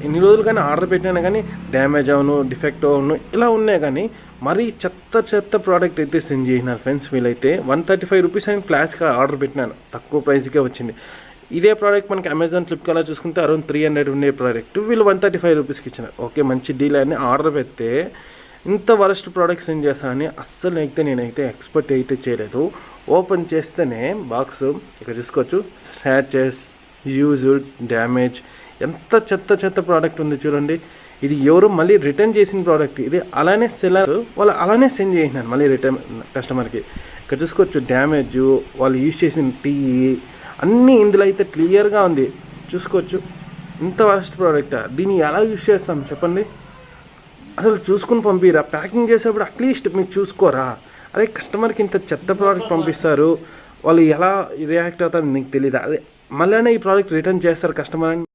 ఇన్ని రోజులు కానీ ఆర్డర్ పెట్టినా కానీ డ్యామేజ్ అవును, డిఫెక్ట్ అవును ఇలా ఉన్నాయి. కానీ మరీ చెత్త ప్రోడక్ట్ అయితే సెండ్ చేసినారు ఫ్రెండ్స్. వీళ్ళైతే 135 రూపీస్ అని క్లాస్గా ఆర్డర్ పెట్టినాను, తక్కువ ప్రైస్కే వచ్చింది. ఇదే ప్రోడక్ట్ మనకి అమెజాన్, ఫ్లిప్కార్ట్లో చూసుకుంటే అరౌండ్ 300 ఉండే ప్రోడక్ట్ వీళ్ళు 135 రూపీస్కి ఇచ్చినారు. ఓకే, మంచి డీల్ అని ఆర్డర్ పెడితే ఇంత వరస్ట్ ప్రోడక్ట్ సెండ్ చేస్తానని అస్సలు నేనైతే ఎక్స్పెక్ట్ అయితే చేయలేదు. ఓపెన్ చేస్తేనే బాక్స్ ఇక్కడ చూసుకోవచ్చు, స్క్రాచెస్, యూజ్డ్, డ్యామేజ్, ఎంత చెత్త ప్రోడక్ట్ ఉంది చూడండి. ఇది ఎవరు మళ్ళీ రిటర్న్ చేసిన ప్రోడక్ట్, ఇది అలానే సెల్లర్ వాళ్ళు అలానే సెండ్ చేసినారు మళ్ళీ రిటర్న్ కస్టమర్కి. ఇక్కడ చూసుకోవచ్చు డ్యామేజ్, వాళ్ళు యూజ్ చేసిన టీ అన్నీ ఇందులో అయితే క్లియర్గా ఉంది చూసుకోవచ్చు. ఇంత వరస్ట్ ప్రోడక్టా, దీన్ని ఎలా యూజ్ చేస్తాం చెప్పండి? అసలు చూసుకుని పంపిరా, ప్యాకింగ్ చేసేప్పుడు అట్లీస్ట్ మీరు చూసుకోరా. అరే కస్టమర్కి ఇంత చెత్త ప్రోడక్ట్ పంపిస్తారు, వాళ్ళు ఎలా రియాక్ట్ అవుతారో నీకు తెలీదా? అదే మళ్ళీ ఈ ప్రోడక్ట్ రిటర్న్ చేస్తారు కస్టమర్ అని